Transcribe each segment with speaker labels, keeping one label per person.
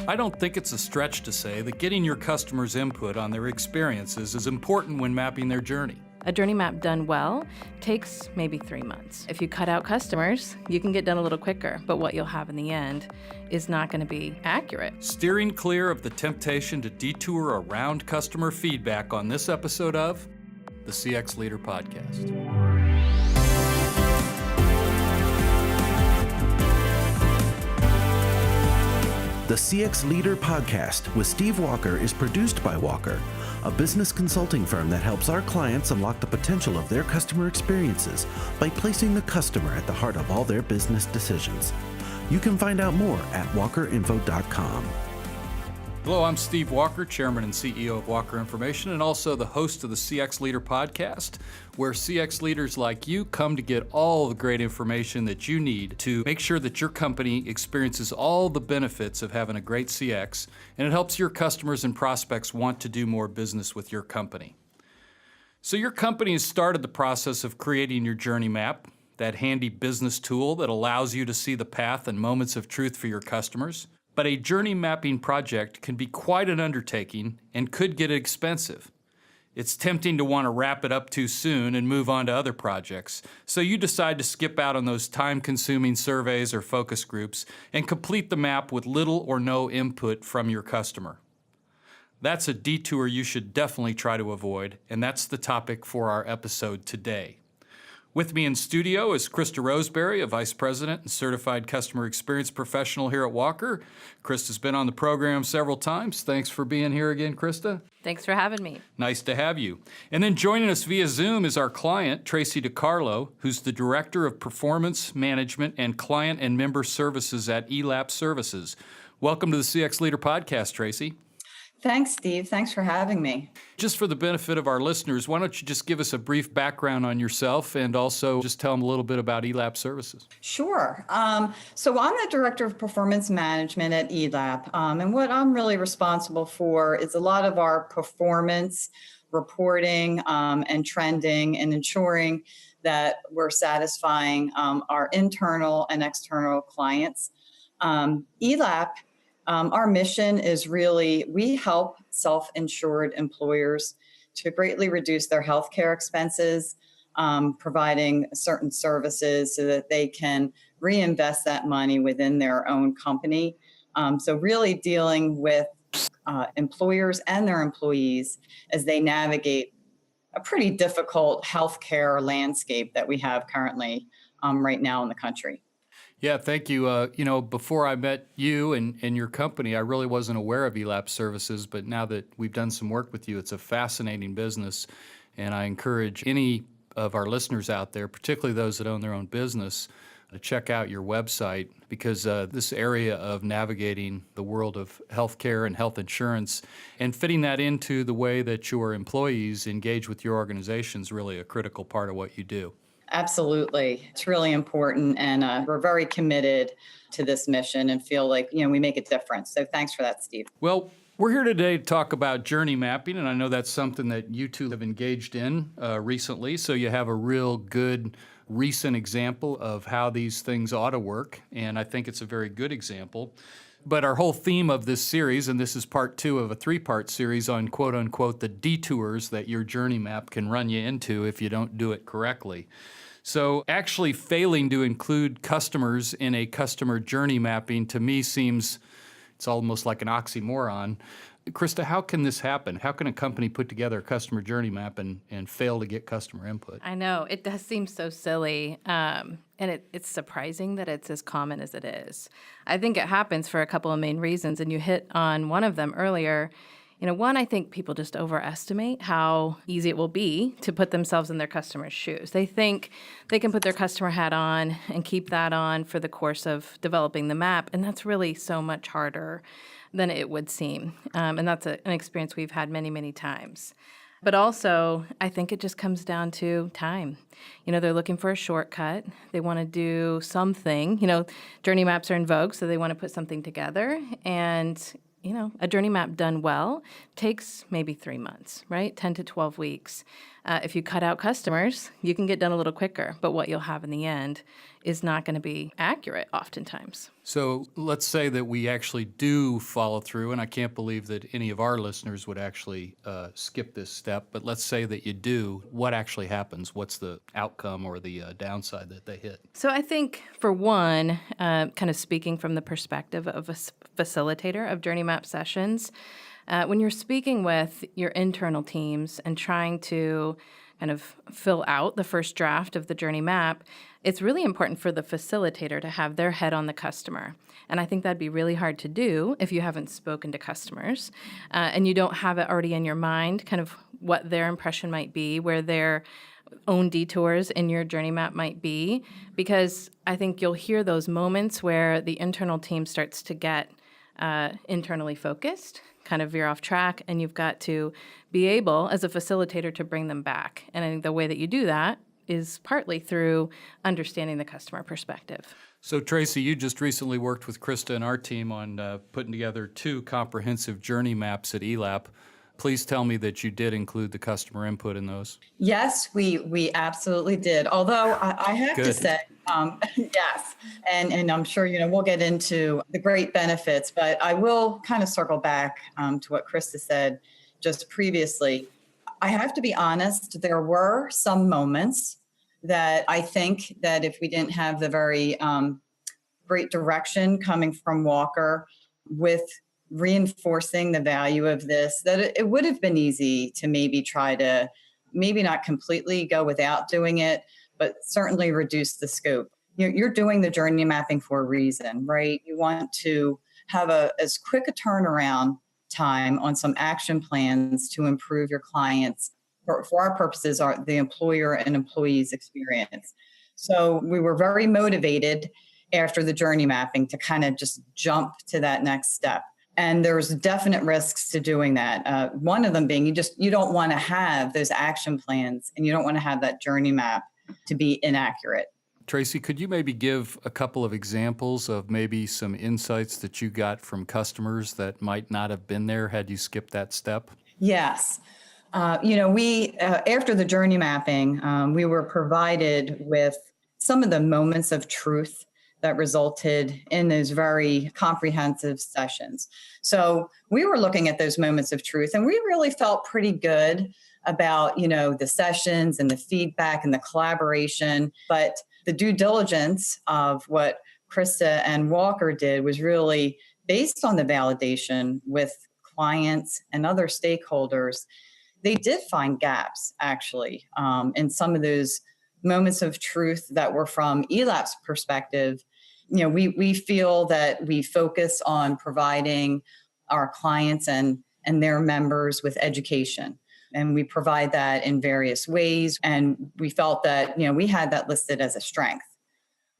Speaker 1: I don't think it's a stretch to say that getting your customers' input on their experiences is important when mapping their journey.
Speaker 2: A journey map done well takes maybe 3 months. If you cut out customers, you can get done a little quicker, but what you'll have in the end is not going to be accurate.
Speaker 1: Steering clear of the temptation to detour around customer feedback on this episode of the CX Leader Podcast.
Speaker 3: The CX Leader Podcast with Steve Walker is produced by Walker, a business consulting firm that helps our clients unlock the potential of their customer experiences by placing the customer at the heart of all their business decisions. You can find out more at walkerinfo.com.
Speaker 1: Hello, I'm Steve Walker, Chairman and CEO of Walker Information, and also the host of the CX Leader Podcast, where CX leaders like you come to get all the great information that you need to make sure that your company experiences all the benefits of having a great CX, and it helps your customers and prospects want to do more business with your company. So your company has started the process of creating your journey map, that handy business tool that allows you to see the path and moments of truth for your customers. But a journey mapping project can be quite an undertaking and could get expensive. It's tempting to want to wrap it up too soon and move on to other projects, so you decide to skip out on those time-consuming surveys or focus groups and complete the map with little or no input from your customer. That's a detour you should definitely try to avoid, and that's the topic for our episode today. With me in studio is Krista Roseberry, a Vice President and Certified Customer Experience Professional here at Walker. Krista's been on the program several times. Thanks for being here again, Krista.
Speaker 2: Thanks for having me.
Speaker 1: Nice to have you. And then joining us via Zoom is our client, Tracy DeCarlo, who's the Director of Performance Management and Client and Member Services at ELAP Services. Welcome to the CX Leader Podcast, Tracy.
Speaker 4: Thanks, Steve. Thanks for having me.
Speaker 1: Just for the benefit of our listeners, why don't you just give us a brief background on yourself and also just tell them a little bit about ELAP Services?
Speaker 4: Sure. So I'm the Director of Performance Management at ELAP. And what I'm really responsible for is a lot of our performance reporting and trending and ensuring that we're satisfying our internal and external clients. ELAP, our mission is really, we help self-insured employers to greatly reduce their healthcare expenses, providing certain services so that they can reinvest that money within their own company. So really dealing with employers and their employees as they navigate a pretty difficult healthcare landscape that we have currently right now in the country.
Speaker 1: Yeah, thank you. Before I met you and your company, I really wasn't aware of ELAP Services, but now that we've done some work with you, it's a fascinating business, and I encourage any of our listeners out there, particularly those that own their own business, to check out your website, because this area of navigating the world of healthcare and health insurance and fitting that into the way that your employees engage with your organization is really a critical part of what you do.
Speaker 4: Absolutely. It's really important, and we're very committed to this mission and feel like, we make a difference. So thanks for that, Steve.
Speaker 1: Well, we're here today to talk about journey mapping, and I know that's something that you two have engaged in recently, so you have a real good recent example of how these things ought to work, and I think it's a very good example. But our whole theme of this series, and this is part 2 of a 3-part series on quote-unquote the detours that your journey map can run you into if you don't do it correctly. So actually failing to include customers in a customer journey mapping to me seems, it's almost like an oxymoron. Krista, how can this happen? How can a company put together a customer journey map and fail to get customer input?
Speaker 2: I know, it does seem so silly, and it's surprising that it's as common as it is. I think it happens for a couple of main reasons, and you hit on one of them earlier. One, I think people just overestimate how easy it will be to put themselves in their customer's shoes. They think they can put their customer hat on and keep that on for the course of developing the map, and that's really so much harder than it would seem. And that's an experience we've had many, many times. But also, I think it just comes down to time. They're looking for a shortcut. They want to do something. Journey maps are in vogue, so they want to put something together. And a journey map done well takes maybe 3 months, right? 10 to 12 weeks. If you cut out customers, you can get done a little quicker, but what you'll have in the end is not going to be accurate oftentimes.
Speaker 1: So let's say that we actually do follow through, and I can't believe that any of our listeners would actually skip this step, but let's say that you do. What actually happens? What's the outcome or the downside that they hit?
Speaker 2: So I think, for one, kind of speaking from the perspective of a facilitator of Journey Map sessions, when you're speaking with your internal teams and trying to kind of fill out the first draft of the journey map, it's really important for the facilitator to have their head on the customer. And I think that'd be really hard to do if you haven't spoken to customers and you don't have it already in your mind, kind of what their impression might be, where their own detours in your journey map might be, because I think you'll hear those moments where the internal team starts to get internally focused, kind of veer off track, and you've got to be able, as a facilitator, to bring them back. And I think the way that you do that is partly through understanding the customer perspective.
Speaker 1: So, Tracy, you just recently worked with Krista and our team on putting together 2 comprehensive journey maps at ELAP. Please tell me that you did include the customer input in those.
Speaker 4: Yes, we absolutely did. Although I have to say, yes, and I'm sure we'll get into the great benefits, but I will kind of circle back to what Krista said just previously. I have to be honest, there were some moments that I think that if we didn't have the very great direction coming from Walker with reinforcing the value of this, that it would have been easy to maybe try to maybe not completely go without doing it, but certainly reduce the scope. You're doing the journey mapping for a reason, right? You want to have as quick a turnaround time on some action plans to improve your clients, for our purposes, are the employer and employees experience. So we were very motivated after the journey mapping to kind of just jump to that next step. And there's definite risks to doing that. One of them being you don't want to have those action plans, and you don't want to have that journey map to be inaccurate.
Speaker 1: Tracy, could you maybe give a couple of examples of maybe some insights that you got from customers that might not have been there had you skipped that step?
Speaker 4: Yes. We after the journey mapping, we were provided with some of the moments of truth that resulted in those very comprehensive sessions. So we were looking at those moments of truth, and we really felt pretty good about, the sessions and the feedback and the collaboration. But the due diligence of what Krista and Walker did was really based on the validation with clients and other stakeholders. They did find gaps, actually, in some of those moments of truth that were from ELAP's perspective. We feel that we focus on providing our clients and their members with education. And we provide that in various ways. And we felt that, we had that listed as a strength.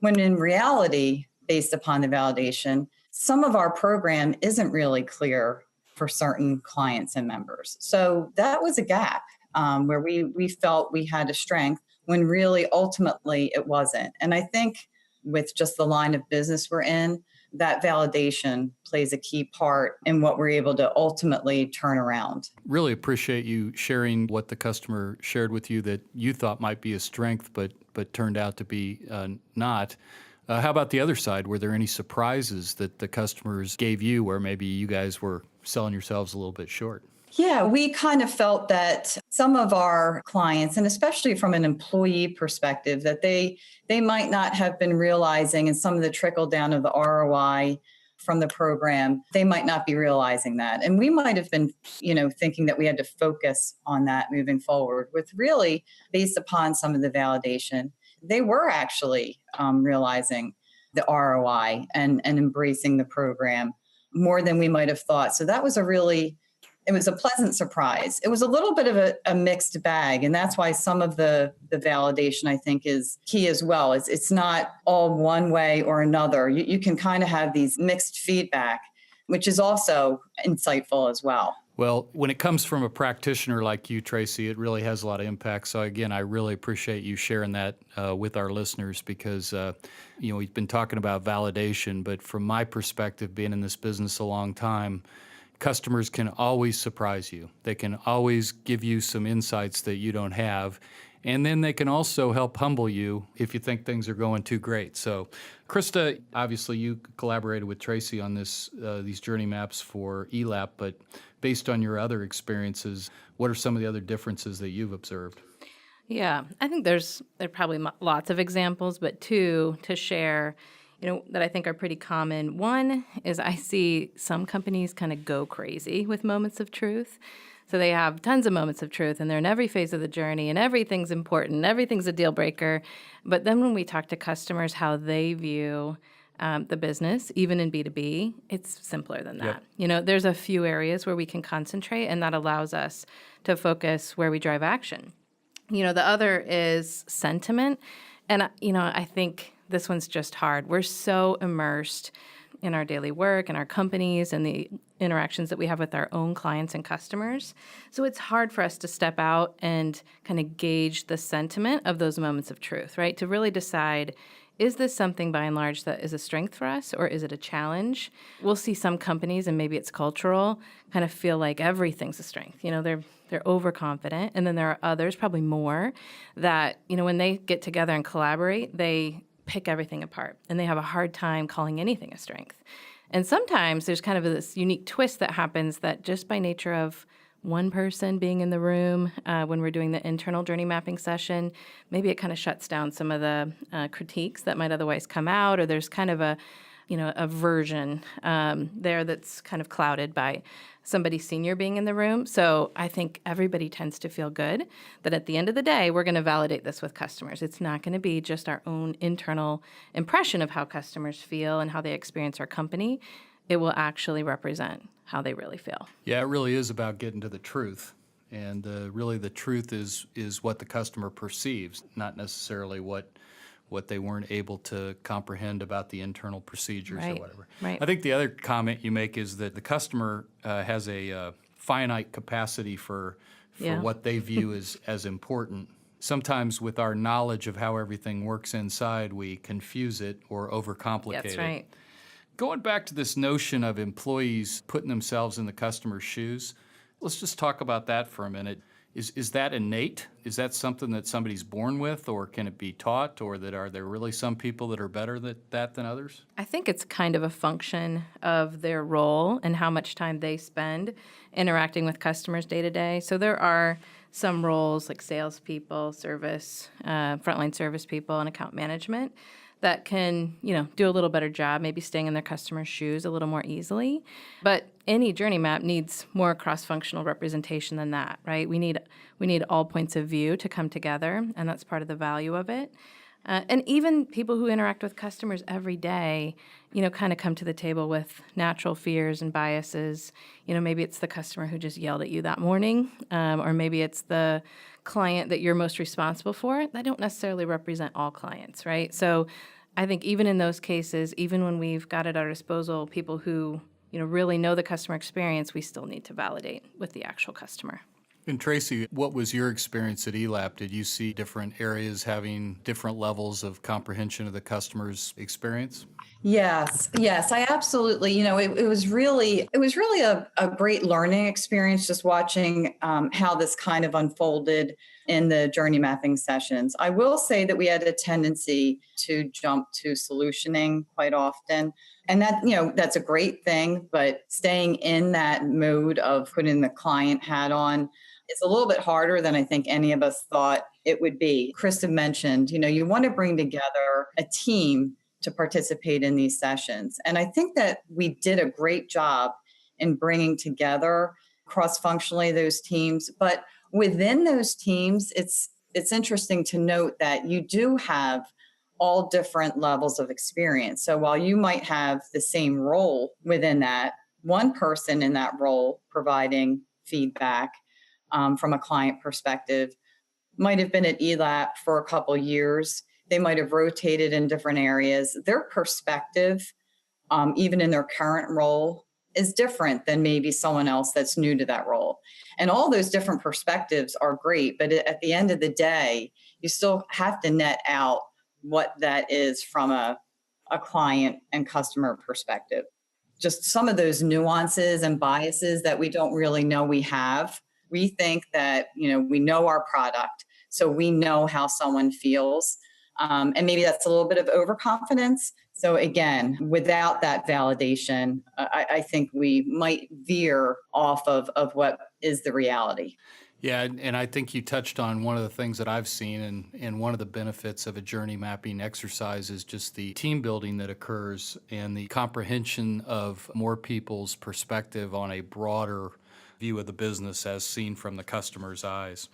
Speaker 4: When in reality, based upon the validation, some of our program isn't really clear for certain clients and members. So that was a gap where we felt we had a strength when really ultimately it wasn't. And I think with just the line of business we're in, that validation plays a key part in what we're able to ultimately turn around.
Speaker 1: Really appreciate you sharing what the customer shared with you that you thought might be a strength, but turned out to be not. How about the other side? Were there any surprises that the customers gave you where maybe you guys were selling yourselves a little bit short?
Speaker 4: Yeah, we kind of felt that some of our clients, and especially from an employee perspective, that they might not have been realizing, and some of the trickle down of the ROI from the program, they might not be realizing that. And we might have been, thinking that we had to focus on that moving forward, with really based upon some of the validation. They were actually realizing the ROI and embracing the program more than we might have thought. So that was it was a pleasant surprise. It was a little bit of a mixed bag. And that's why some of the validation, I think, is key as well. It's not all one way or another. You can kind of have these mixed feedback, which is also insightful as well.
Speaker 1: Well, when it comes from a practitioner like you, Tracy, it really has a lot of impact. So again, I really appreciate you sharing that with our listeners because, we've been talking about validation, but from my perspective, being in this business a long time, customers can always surprise you. They can always give you some insights that you don't have. And then they can also help humble you if you think things are going too great. So, Krista, obviously you collaborated with Tracy on these journey maps for ELAP, but based on your other experiences, what are some of the other differences that you've observed?
Speaker 2: Yeah, I think there are probably lots of examples, but two to share, that I think are pretty common. One is I see some companies kind of go crazy with moments of truth. So they have tons of moments of truth, and they're in every phase of the journey, and everything's important, everything's a deal breaker. But then when we talk to customers how they view the business, even in B2B, it's simpler than that.
Speaker 1: Yep.
Speaker 2: There's a few areas where we can concentrate, and that allows us to focus where we drive action. The other is sentiment. And, I think this one's just hard. We're so immersed in our daily work and our companies and the interactions that we have with our own clients and customers. So it's hard for us to step out and kind of gauge the sentiment of those moments of truth, right? To really decide, is this something by and large that is a strength for us, or is it a challenge? We'll see some companies, and maybe it's cultural, kind of feel like everything's a strength. They're overconfident. And then there are others, probably more, that, when they get together and collaborate, they pick everything apart, and they have a hard time calling anything a strength. And sometimes there's kind of this unique twist that happens that just by nature of one person being in the room when we're doing the internal journey mapping session, maybe it kind of shuts down some of the critiques that might otherwise come out, or there's kind of a version there that's kind of clouded by somebody senior being in the room. So I think everybody tends to feel good that at the end of the day, we're going to validate this with customers. It's not going to be just our own internal impression of how customers feel and how they experience our company. It will actually represent how they really feel.
Speaker 1: Yeah, it really is about getting to the truth. And really the truth is what the customer perceives, not necessarily what they weren't able to comprehend about the internal procedures or whatever.
Speaker 2: Right.
Speaker 1: I think the other comment you make is that the customer has a finite capacity for what they view as important. Sometimes with our knowledge of how everything works inside, we confuse it or overcomplicate
Speaker 2: That's
Speaker 1: it.
Speaker 2: right.
Speaker 1: Going back to this notion of employees putting themselves in the customer's shoes, let's just talk about that for a minute. Is that innate? Is that something that somebody's born with, or can it be taught, or are there really some people that are better at that than others?
Speaker 2: I think it's kind of a function of their role and how much time they spend interacting with customers day to day. So there are some roles like salespeople, frontline service people, and account management that can, do a little better job, maybe staying in their customers' shoes a little more easily. But any journey map needs more cross-functional representation than that, right? We need all points of view to come together, and that's part of the value of it. And even people who interact with customers every day, kind of come to the table with natural fears and biases. Maybe it's the customer who just yelled at you that morning, or maybe it's the client that you're most responsible for. That don't necessarily represent all clients, right? So I think even in those cases, even when we've got at our disposal people who, really know the customer experience, we still need to validate with the actual customer.
Speaker 1: And Tracy, what was your experience at ELAP? Did you see different areas having different levels of comprehension of the customer's experience?
Speaker 4: Yes, I absolutely. It was really a great learning experience just watching how this kind of unfolded in the journey mapping sessions. I will say that we had a tendency to jump to solutioning quite often. And that's a great thing, but staying in that mode of putting the client hat on is a little bit harder than I think any of us thought it would be. Krista mentioned, you want to bring together a team to participate in these sessions. And I think that we did a great job in bringing together cross-functionally those teams. But within those teams, it's interesting to note that you do have all different levels of experience. So while you might have the same role within that, one person in that role providing feedback from a client perspective might have been at ELAP for a couple years. They might have rotated in different areas. Their perspective, even in their current role, is different than maybe someone else that's new to that role. And all those different perspectives are great, but at the end of the day, you still have to net out what that is from a client and customer perspective. just some of those nuances and biases that we don't really know we have. We think that, we know our product, so we know how someone feels. And maybe that's a little bit of overconfidence. So again, without that validation, I think we might veer off of what is the reality.
Speaker 1: Yeah, and I think you touched on one of the things that I've seen, and one of the benefits of a journey mapping exercise is just the team building that occurs and the comprehension of more people's perspective on a broader view of the business as seen from the customer's eyes.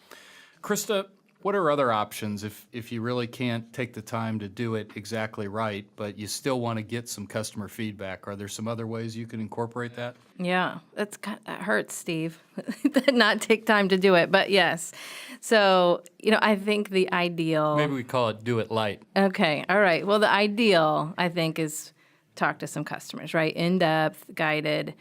Speaker 1: Krista, what are other options if you really can't take the time to do it exactly right, but you still want to get some customer feedback? Are there some other ways you can incorporate that?
Speaker 2: Yeah, that hurts, Steve, that not take time to do it. But yes. So, I think the ideal.
Speaker 1: Maybe we call it do it light.
Speaker 2: Okay. All right. Well, the ideal, I think, is talk to some customers, right? In depth, guided.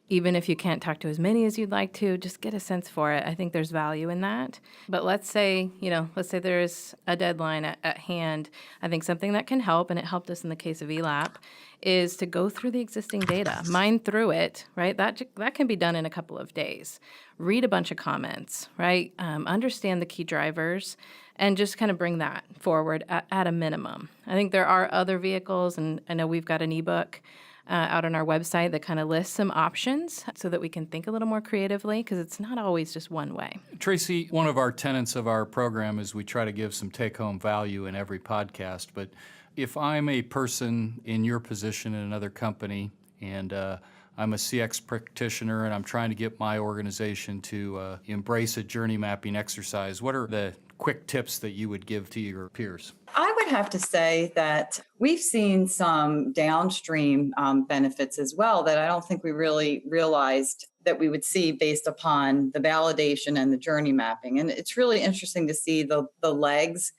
Speaker 2: Even if you can't talk to as many as you'd like to, just get a sense for it. I think there's value in that. But let's say there's a deadline at hand. I think something that can help, and it helped us in the case of ELAP, is to go through the existing data, mine through it, right? That can be done in a couple of days. Read a bunch of comments, right? Understand the key drivers, and just kind of bring that forward at a minimum. I think there are other vehicles, and I know we've got an ebook out on our website that kind of lists some options so that we can think a little more creatively, because it's not always just one way.
Speaker 1: Tracy, one of our tenets of our program is we try to give some take-home value in every podcast, but if I'm a person in your position in another company and I'm a CX practitioner and I'm trying to get my organization to embrace a journey mapping exercise, what are the quick tips that you would give to your peers?
Speaker 4: I would have to say that we've seen some downstream benefits as well that I don't think we really realized that we would see based upon the validation and the journey mapping. And it's really interesting to see the legs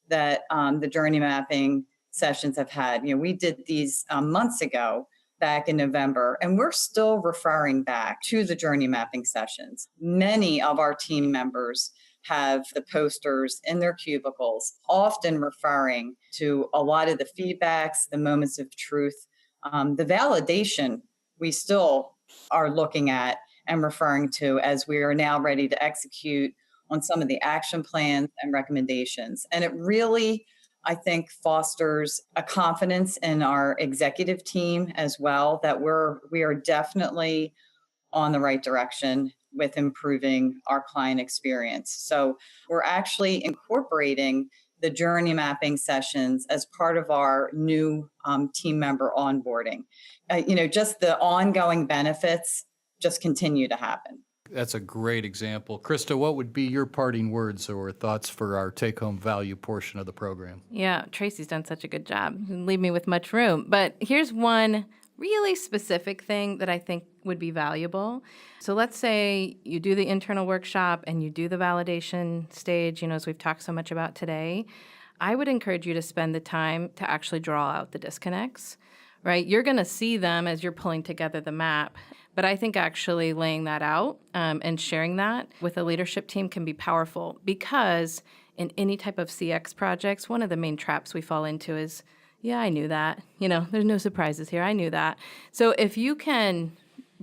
Speaker 4: that the journey mapping sessions have had. We did these months ago, back in November, and we're still referring back to the journey mapping sessions. Many of our team members have the posters in their cubicles, often referring to a lot of the feedbacks, the moments of truth, the validation we still are looking at and referring to as we are now ready to execute on some of the action plans and recommendations. And it really, I think, fosters a confidence in our executive team as well, that we are definitely on the right direction with improving our client experience. So we're actually incorporating the journey mapping sessions as part of our new team member onboarding. Just the ongoing benefits just continue to happen.
Speaker 1: That's a great example. Krista, what would be your parting words or thoughts for our take-home value portion of the program?
Speaker 2: Yeah, Tracy's done such a good job. Didn't leave me with much room. But here's one really specific thing that I think would be valuable. So let's say you do the internal workshop and you do the validation stage, as we've talked so much about today. I would encourage you to spend the time to actually draw out the disconnects, right? You're going to see them as you're pulling together the map. But I think actually laying that out and sharing that with a leadership team can be powerful, because in any type of CX projects, one of the main traps we fall into is, yeah, I knew that. There's no surprises here. I knew that. So if you can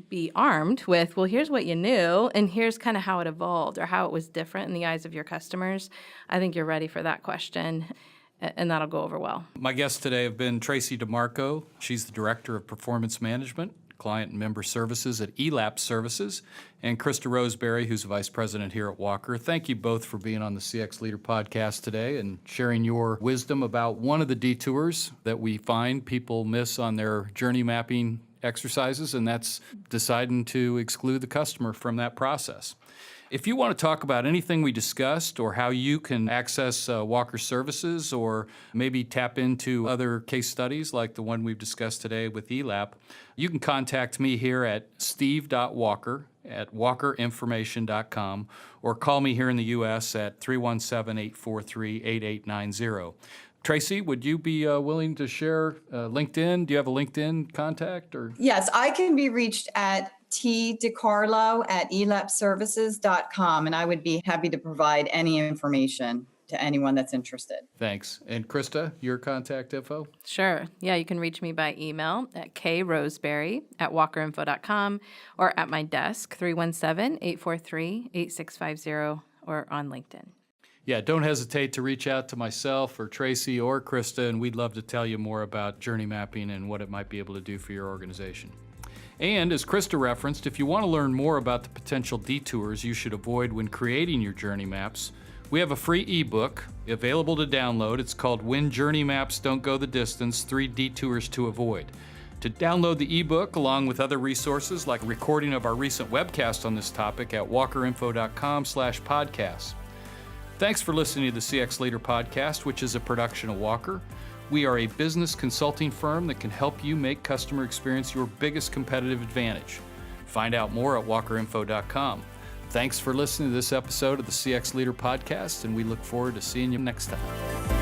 Speaker 2: be armed with, well, here's what you knew, and here's kind of how it evolved or how it was different in the eyes of your customers, I think you're ready for that question, and that'll go over well.
Speaker 1: My guests today have been Tracy DeCarlo. She's the Director of Performance Management, Client and Member Services at ELAP Services, and Krista Roseberry, who's Vice President here at Walker. Thank you both for being on the CX Leader podcast today and sharing your wisdom about one of the detours that we find people miss on their journey mapping exercises, and that's deciding to exclude the customer from that process. If you want to talk about anything we discussed or how you can access Walker services or maybe tap into other case studies like the one we've discussed today with ELAP, you can contact me here at steve.walker@walkerinformation.com or call me here in the U.S. at 317-843-8890. Tracy, would you be willing to share LinkedIn? Do you have a LinkedIn contact? Or?
Speaker 4: Yes, I can be reached at tdecarlo@elapservices.com, and I would be happy to provide any information to anyone that's interested.
Speaker 1: Thanks. And Krista, your contact info?
Speaker 2: Sure. Yeah, you can reach me by email at kroseberry@walkerinfo.com or at my desk, 317-843-8650, or on LinkedIn.
Speaker 1: Yeah, don't hesitate to reach out to myself or Tracy or Krista, and we'd love to tell you more about journey mapping and what it might be able to do for your organization. And as Krista referenced, if you want to learn more about the potential detours you should avoid when creating your journey maps, we have a free ebook available to download. It's called When Journey Maps Don't Go the Distance, 3 Detours to Avoid. To download the ebook, along with other resources like a recording of our recent webcast on this topic at walkerinfo.com/podcast. Thanks for listening to the CX Leader Podcast, which is a production of Walker. We are a business consulting firm that can help you make customer experience your biggest competitive advantage. Find out more at walkerinfo.com. Thanks for listening to this episode of the CX Leader Podcast, and we look forward to seeing you next time.